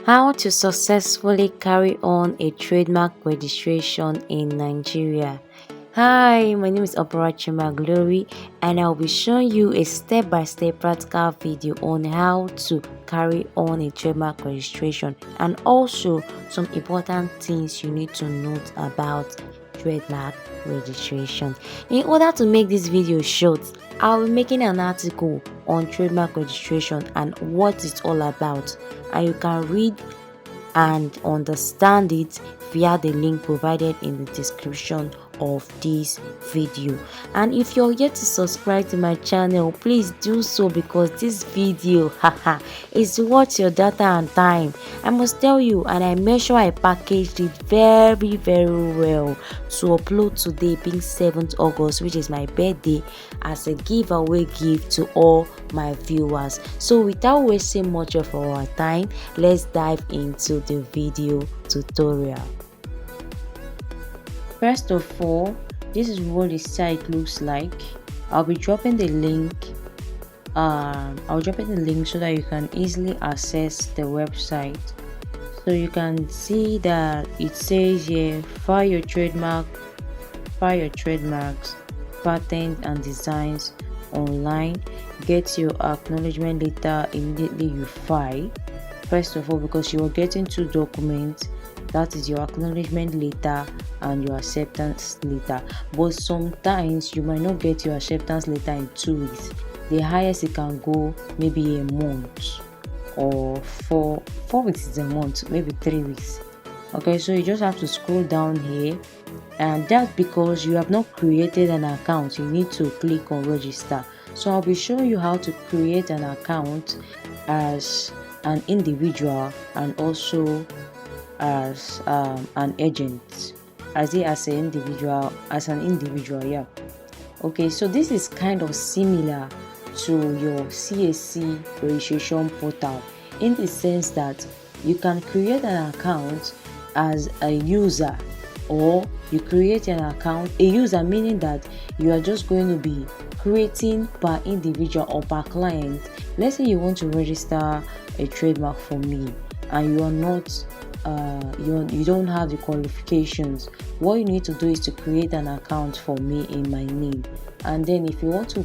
How to successfully carry on a trademark registration in Nigeria. Hi, my name is Operachioma Glory, and I'll be showing you a step-by-step practical video on how to carry on a trademark registration and also some important things you need to note about trademark registration. In order to make this video short, I'll be making an article on trademark registration and what it's all about, and you can read and understand it via the link provided in the description of this video. And if you're yet to subscribe to my channel, please do so, because this video is worth your data and time. I must tell you, and I make sure I packaged it very well to upload today, being 7th August, which is my birthday, as a giveaway gift to all my viewers. So without wasting much of our time, let's dive into the video tutorial. First of all, this is what the site looks like. I'll be dropping the link. I'll drop it in the link so that you can easily access the website. So you can see that it says here, file your trademarks, patents and designs online. Get your acknowledgement letter immediately you file. First of all, because you are getting two documents, that is your acknowledgement letter and your acceptance letter. But sometimes you might not get your acceptance letter in 2 weeks. The highest it can go maybe a month, or 4 weeks is a month, maybe 3 weeks. Okay, so you just have to scroll down here, and that's because you have not created an account. You need to click on register. So I'll be showing you how to create an account as an individual and also as an agent, as an individual. Yeah. Okay, so this is kind of similar to your CAC registration portal, in the sense that you can create an account as a user, or you create an account a user, meaning that you are just going to be creating per individual or per client. Let's say you want to register a trademark for me and you are not you don't have the qualifications. What you need to do is to create an account for me in my name, and then if you want to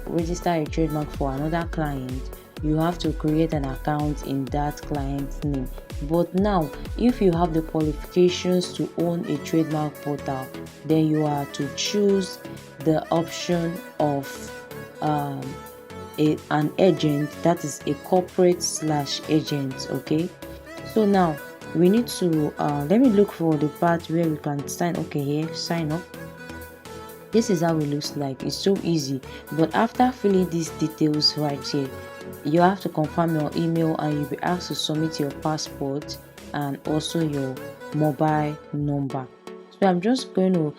register a trademark for another client, you have to create an account in that client's name. But now, if you have the qualifications to own a trademark portal, then you are to choose the option of an agent, that is a corporate/agent. Okay, so now we need to let me look for the part where we can sign. Okay, here, sign up. This is how it looks like. It's so easy. But after filling these details right here, you have to confirm your email, and you'll be asked to submit your passport and also your mobile number. So I'm just going to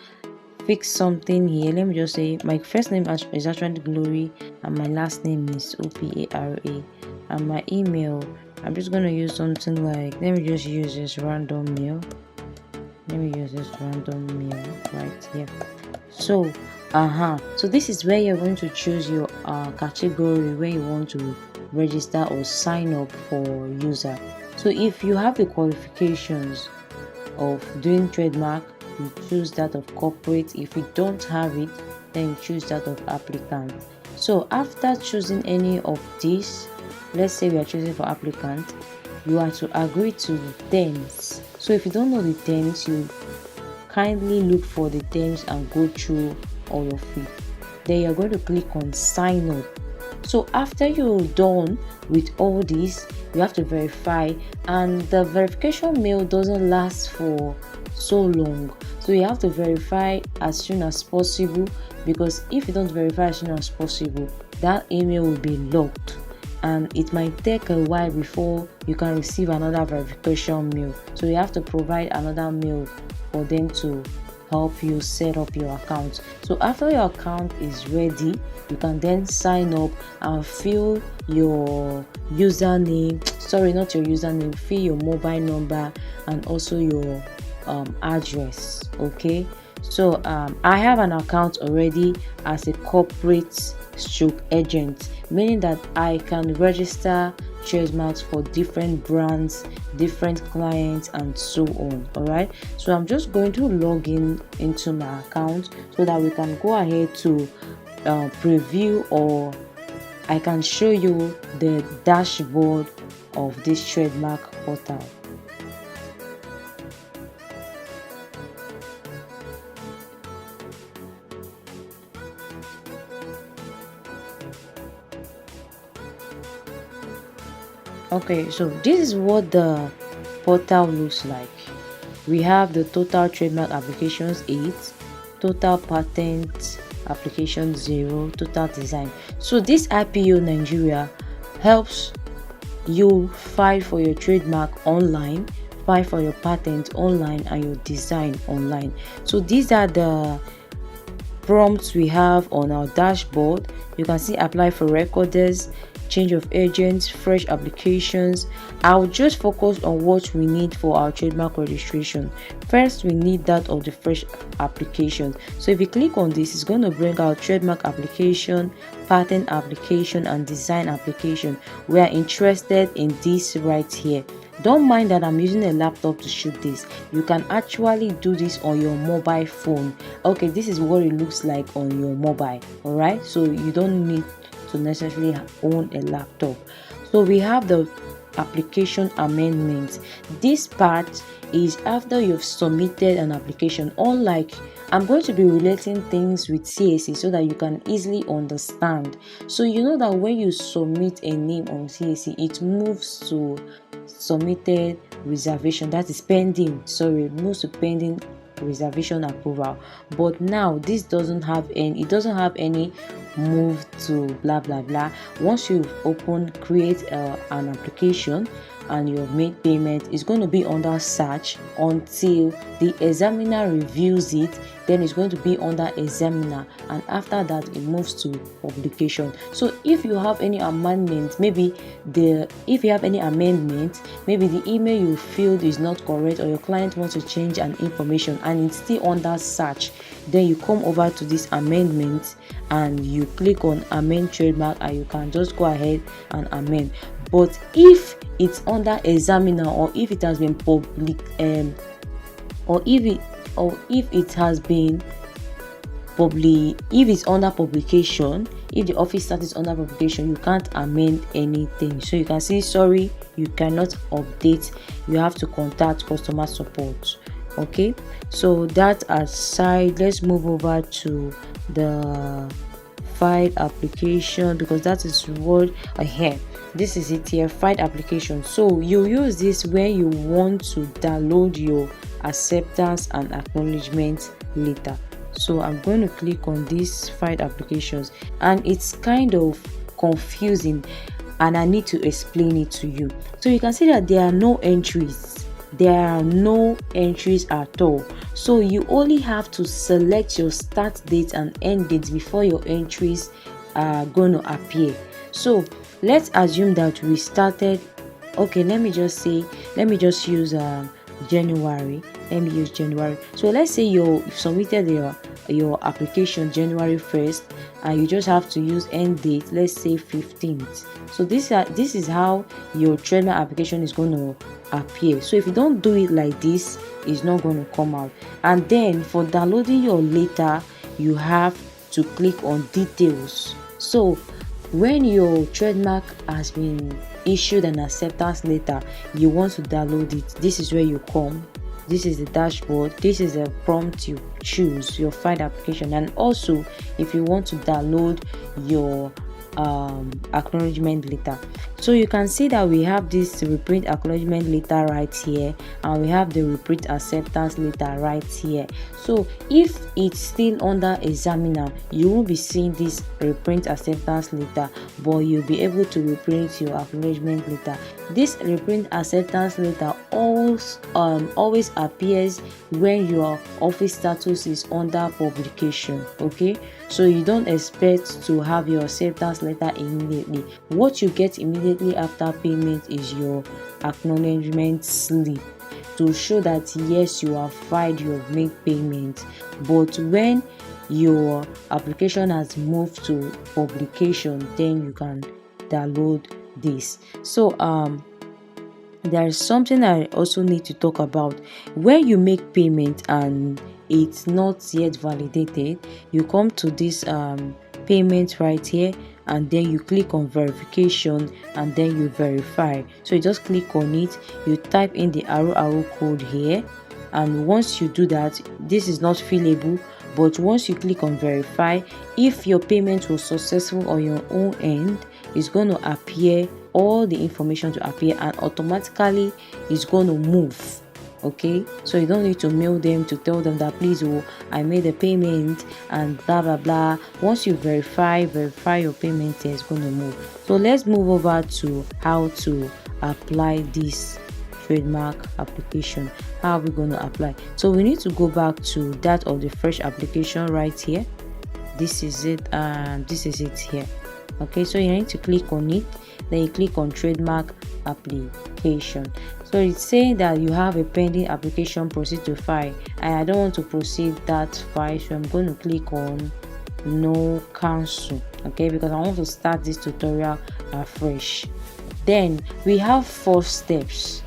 fix something here. Let me just say my first name is actually Glory, and my last name is Opara, and my email, I'm just going to use something like, let me just use this random mail. Right here. So so this is where you're going to choose your category where you want to register or sign up for user. So if you have the qualifications of doing trademark, you choose that of corporate. If you don't have it, then you choose that of applicant. So after choosing any of these, let's say we are choosing for applicant, you are to agree to the terms. So if you don't know the terms, you kindly look for the terms and go through all of it. Then you're going to click on sign up. So after you're done with all this, you have to verify, and the verification mail doesn't last for so long, so you have to verify as soon as possible, because if you don't verify as soon as possible, that email will be locked, and it might take a while before you can receive another verification mail. So you have to provide another mail for them to help you set up your account. So after your account is ready, you can then sign up and fill your username, not your username, fill your mobile number and also your address. Okay, so I have an account already as a corporate/agent, meaning that I can register trademarks for different brands, different clients, and so on. All right, so I'm just going to log in into my account so that we can go ahead to preview, or I can show you the dashboard of this trademark portal. Okay, so this is what the portal looks like. We have the total trademark applications 8, total patent application 0, total design. So this IPO Nigeria helps you file for your trademark online, file for your patent online, and your design online. So these are the prompts we have on our dashboard. You can see apply for recorders, change of agents, fresh applications. I'll just focus on what we need for our trademark registration. First, we need that of the fresh application. So if you click on this, it's going to bring out trademark application, patent application, and design application. We are interested in this right here. Don't mind that I'm using a laptop to shoot this. You can actually do this on your mobile phone. Okay, this is what it looks like on your mobile. All right, so you don't need to necessarily own a laptop. So we have the application amendments. This part is after you've submitted an application. Unlike, I'm going to be relating things with CAC so that you can easily understand. So you know that when you submit a name on CAC, it moves to submitted reservation, that is pending, sorry, it moves to pending reservation approval. But now this doesn't have any move to blah blah blah. Once you create an application and you've made payment, it's going to be under search until the examiner reviews it. Then it's going to be under examiner, and after that it moves to publication. So if you have any amendment, maybe the email you filled is not correct, or your client wants to change an information and it's still under search, then you come over to this amendment and you click on amend trademark, and you can just go ahead and amend. But if it's under examiner, or if it has been if it's under publication, if the office status is under publication, you can't amend anything. So you can say sorry, you cannot update, you have to contact customer support. Okay, so that aside, let's move over to the file application, because that is what I have. This is it here, file application. So you use this when you want to download your acceptance and acknowledgement letter. So I'm going to click on these file applications, and it's kind of confusing and I need to explain it to you. So you can see that there are no entries at all. So you only have to select your start date and end date before your entries are going to appear. So let's assume that we started, okay, let me just use January. Let me use January. So let's say you've submitted your application January 1st, and you just have to use end date, let's say 15th. So this is how your trademark application is going to appear. So if you don't do it like this, it's not going to come out. And then for downloading your letter, you have to click on details. So when your trademark has been issued an acceptance letter, you want to download it, this is where you come. This is the dashboard. This is a prompt you choose your file application. And also, if you want to download your acknowledgement letter, so you can see that we have this reprint acknowledgement letter right here, and we have the reprint acceptance letter right here. So if it's still under examiner, you won't be seeing this reprint acceptance letter, but you'll be able to reprint your acknowledgement letter. This reprint acceptance letter always appears when your office status is under publication. Okay, so you don't expect to have your acceptance letter immediately. What you get immediately after payment is your acknowledgement slip to show that yes, you have filed, you have made payment. But when your application has moved to publication, then you can download this. So there is something I also need to talk about. When you make payment and it's not yet validated, you come to this payment right here, and then you click on verification, and then you verify. So you just click on it, you type in the arrow code here, and once you do that, this is not fillable, but once you click on verify, if your payment was successful on your own end, it's going to appear, all the information to appear, and automatically it's going to move. Okay, so you don't need to mail them to tell them that please, oh, I made a payment and blah blah blah. Once you verify your payment, it's going to move. So let's move over to how to apply this trademark application. How are we going to apply? So we need to go back to that of the fresh application right here. This is it, this is it here. Okay, so you need to click on it, then you click on trademark application. So it's saying that you have a pending application, proceed to file, and I don't want to proceed that file, so I'm going to click on no cancel. Okay, because I want to start this tutorial afresh. Then we have 4 steps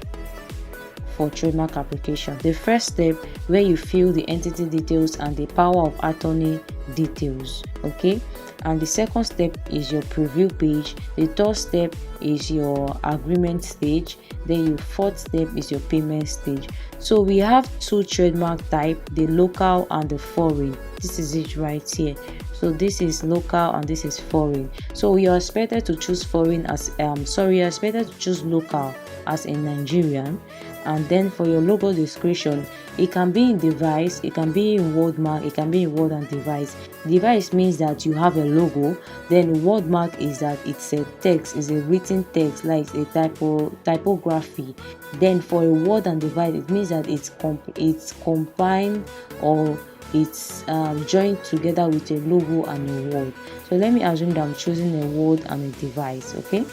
for trademark application. The first step, where you fill the entity details and the power of attorney details. Okay, and the second step is your preview page. The third step is your agreement stage. Then your fourth step is your payment stage. So we have 2 trademark type, the local and the foreign. This is it right here. So this is local and this is foreign. So you are expected to choose foreign as you're expected to choose local as a Nigerian. And then for your logo description, it can be in device, it can be in wordmark, it can be in word and device. Device means that you have a logo. Then wordmark is that it's a text, it's a written text, like a typography. Then for a word and device, it means that it's combined, or it's joined together with a logo and a word. So let me assume that I'm choosing a word and a device. Okay,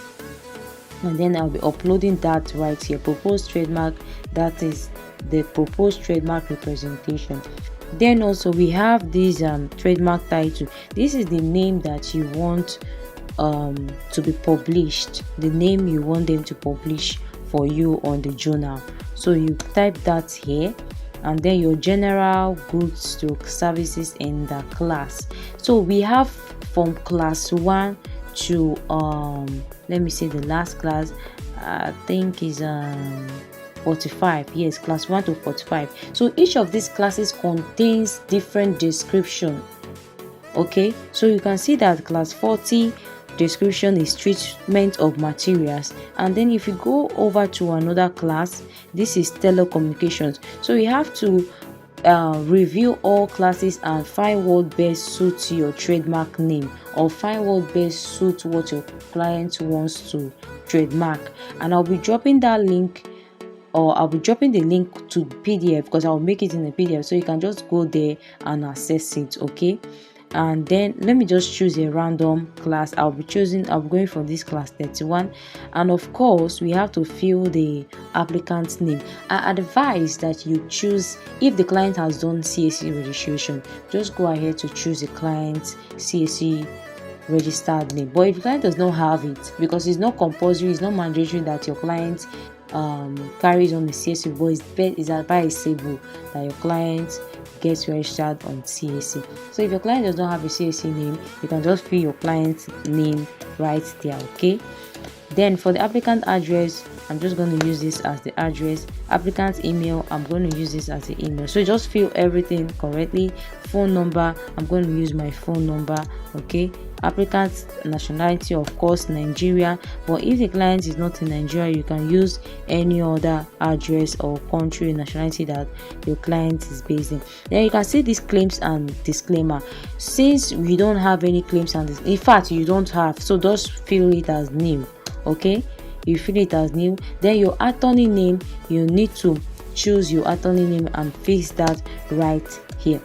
and then I'll be uploading that right here, proposed trademark. That is the proposed trademark representation. Then also we have this trademark title. This is the name that you want to be published, the name you want them to publish for you on the journal. So you type that here, and then your general goods to services in the class. So we have from class 1 to let me see, the last class I think is 45. Yes, class 1 to 45. So each of these classes contains different description. Okay, so you can see that class 40 description is treatment of materials, and then if you go over to another class, this is telecommunications. So you have to review all classes and find what best suits your trademark name, or find what best suits what your client wants to trademark. And I'll be dropping that link, or I'll be dropping the link to PDF, because I'll make it in a PDF, so you can just go there and access it. Okay, and then let me just choose a random class. I'll be going for this class 31, and of course we have to fill the applicant's name. I advise that you choose, if the client has done CAC registration, just go ahead to choose the client's CAC registered name. But if the client does not have it, because it's not compulsory, it's not mandatory that your client carries on the CAC, but it's advisable that your client gets registered on CAC. So if your client does not have a CAC name, you can just fill your client's name right there. Okay, then for the applicant address, I'm just going to use this as the address. Applicant's email, I'm going to use this as the email. So just fill everything correctly. Phone number, I'm going to use my phone number. Okay, applicant's nationality, of course Nigeria, but if the client is not in Nigeria, you can use any other address or country nationality that your client is based in. Then you can see these claims and disclaimer. Since we don't have any claims and in fact you don't have, so just fill it as new. Okay, you fill it as new. Then your attorney name, you need to choose your attorney name and fix that right here.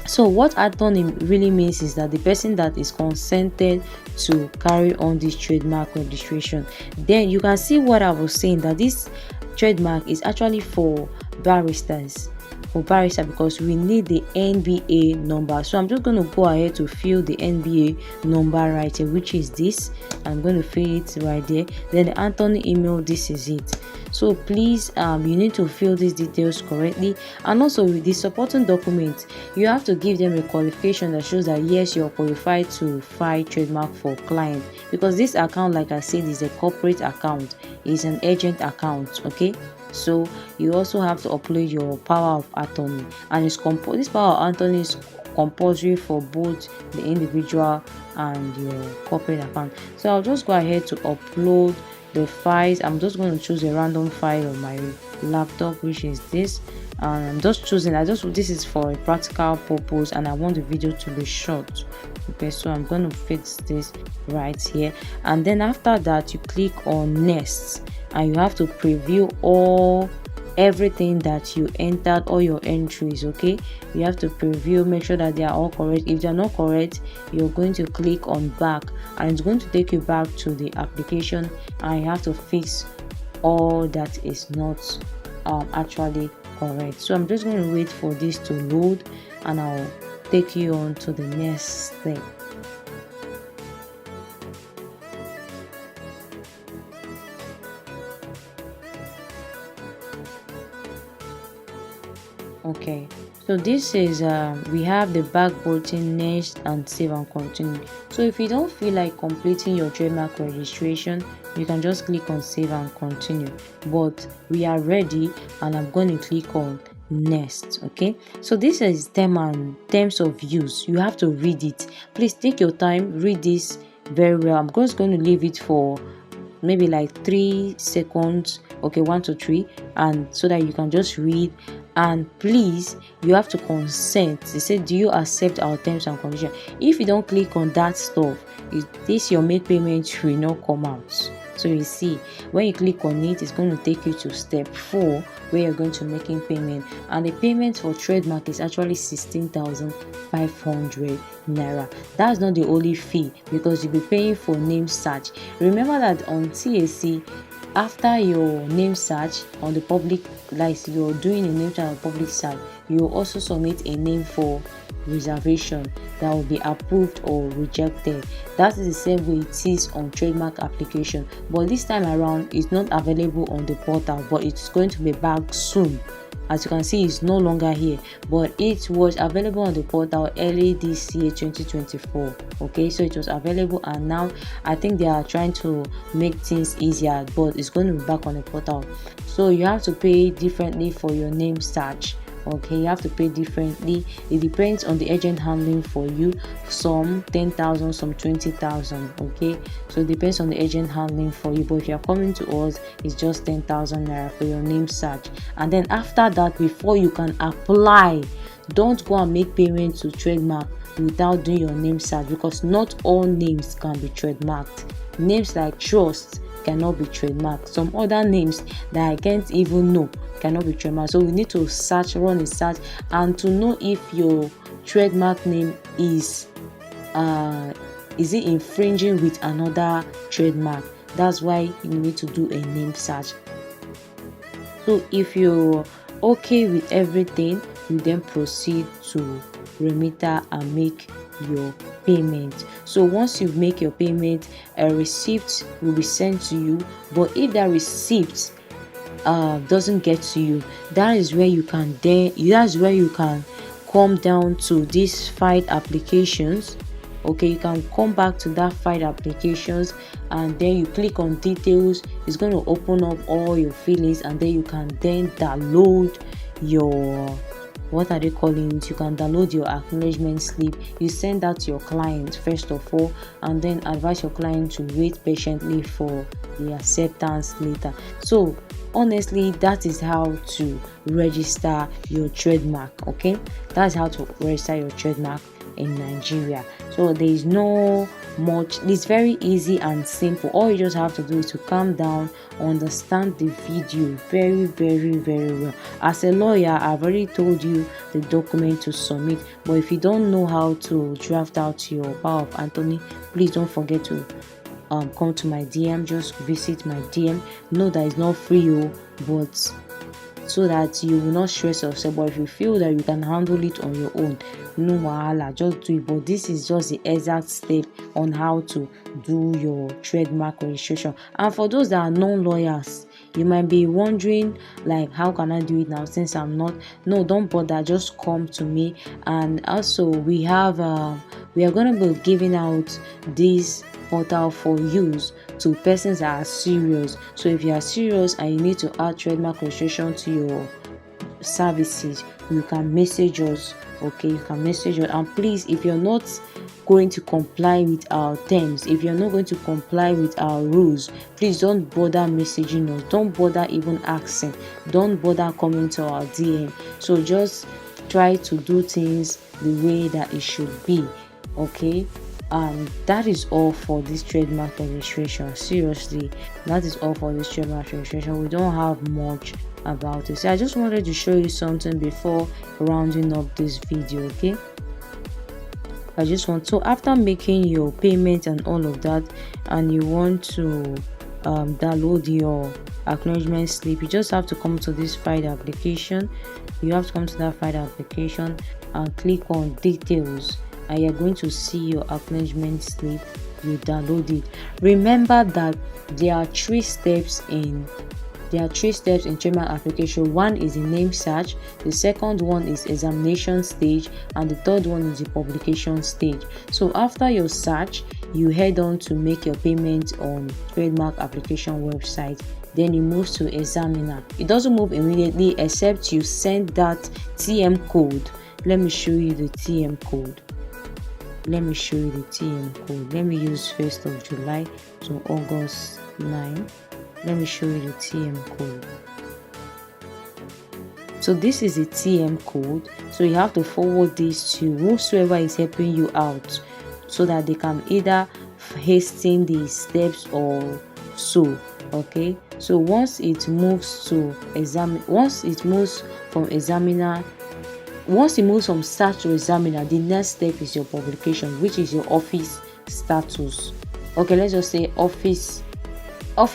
So what attorney really means is that the person that is consented to carry on this trademark registration. Then you can see what I was saying, that this trademark is actually for barristers. for barrister because we need the NBA number. So I'm just going to go ahead to fill the NBA number right here, which is this. I'm going to fill it right there. Then the Anthony email, this is it. So please you need to fill these details correctly. And also with the supporting documents, you have to give them a qualification that shows that yes, you're qualified to file trademark for client, because this account, like I said, is a corporate account, is an agent account. Okay, so you also have to upload your power of attorney, and this power of attorney is compulsory for both the individual and your corporate account. So I'll just go ahead to upload the files. I'm just going to choose a random file on my laptop, which is this. I'm just choosing, this is for a practical purpose and I want the video to be short. Okay, so I'm going to fix this right here, and then after that you click on next, and you have to preview everything that you entered, all your entries. Okay, you have to preview, make sure that they are all correct. If they are not correct, you're going to click on back, and it's going to take you back to the application, and you have to fix all that is not actually correct. So I'm just going to wait for this to load, and I'll take you on to the next step. Okay, so this is we have the back button, next, and save and continue. So if you don't feel like completing your trademark registration, you can just click on save and continue, but we are ready, and I'm going to click on next. Okay, so this is terms of use. You have to read it. Please take your time, read this very well. I'm just going to leave it for maybe like 3 seconds. Okay, 1 to 3, and so that you can just read. And please, you have to consent. They say, do you accept our terms and conditions? If you don't click on that stuff, your make payment will not come out. So you see, when you click on it, it's going to take you to step 4, where you're going to making payment, and the payment for trademark is actually 16,500 naira. That's not the only fee, because you'll be paying for name search. Remember that on TAC, after your name search on the public, like you're doing a name search on public site, you also submit a name for reservation that will be approved or rejected. That is the same way it is on trademark application, but this time around it's not available on the portal, but it's going to be back soon. As you can see, it's no longer here, but it was available on the portal early this year, 2024. Okay, so it was available, and now I think they are trying to make things easier, but it's going to be back on the portal. So you have to pay differently for your name search. Okay, you have to pay differently. It depends on the agent handling for you. Some 10,000, some 20,000. Okay, so it depends on the agent handling for you, but if you're coming to us, it's just 10,000 naira for your name search. And then after that, before you can apply, don't go and make payment to trademark without doing your name search, because not all names can be trademarked. Names like Trust cannot be trademarked. Some other names that I can't even know cannot be trademarked. So we need to run a search, and to know if your trademark name is it infringing with another trademark. That's why you need to do a name search. So if you're okay with everything, you then proceed to remitter and make your payment. So once you make your payment, a receipt will be sent to you. But if that receipt doesn't get to you, that's where you can come down to these filed applications. Okay, you can come back to that filed applications, and then you click on details. It's going to open up all your feelings, and then you can then download your, what are they calling it? You can download your acknowledgement slip. You send that to your client first of all, and then advise your client to wait patiently for the acceptance later. So honestly, that is how to register your trademark. Okay, that's how to register your trademark in Nigeria. So there is no much, it's very easy and simple. All you just have to do is to calm down, understand the video very well. As a lawyer, I've already told you the document to submit, but if you don't know how to draft out your power of attorney, please don't forget to come to my DM. Just visit my DM. Know that it's not free, but so that you will not stress yourself. But if you feel that you can handle it on your own, no wahala, just do it. But this is just the exact step on how to do your trademark registration. And for those that are non-lawyers, you might be wondering, like, how can I do it now since I'm not? No, don't bother, just come to me. And also we are going to be giving out this portal for use to persons that are serious. So if you are serious and you need to add trademark registration to your services, you can message us. Okay, you can message us. And please, if you're not going to comply with our terms, if you're not going to comply with our rules, please don't bother messaging us, don't bother even asking, don't bother coming to our DM. So just try to do things the way that it should be. Okay, and that is all for this trademark registration. Seriously, that is all for this trademark registration. We don't have much about it. So I just wanted to show you something before rounding up this video. Okay, so after making your payment and all of that, and you want to download your acknowledgement slip, you just have to come to this file application. You have to come to that file application and click on details, and you're going to see your acknowledgement slip. You download it. Remember that there are three steps in trademark application. One is the name search, the second one is examination stage, and the third one is the publication stage. So after your search, you head on to make your payment on trademark application website. Then it moves to examiner. It doesn't move immediately except you send that TM code. Let me show you the TM code. Let me use 1st of July to August 9. Let me show you the TM code. So this is the TM code. So you have to forward this to whosoever is helping you out, so that they can either hasten the steps or so. Okay, so once it moves from search to examiner, the next step is your publication, which is your office status. Okay, let's just say office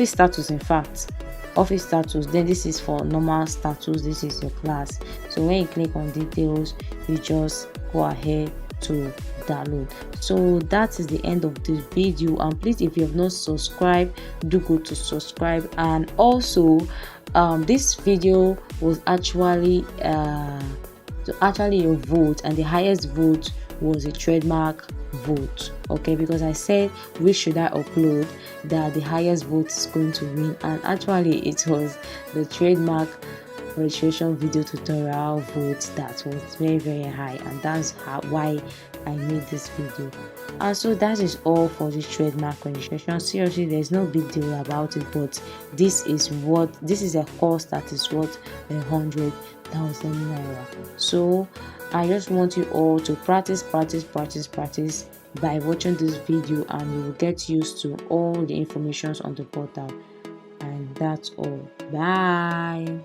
status. In fact, office status. Then this is for normal status. This is your class. So when you click on details, you just go ahead to download. So that is the end of this video. And please, if you have not subscribed, do go to subscribe. And also this video was actually a vote, and the highest vote was a trademark vote. Okay, because I said which should I upload, that the highest vote is going to win, and actually it was the trademark registration video tutorial vote that was very high, and that's why I made this video. And so that is all for this trademark registration. Seriously, there's no big deal about it, but this is a course that is worth 100,000 naira. So I just want you all to practice by watching this video, and you will get used to all the informations on the portal. And that's all. Bye.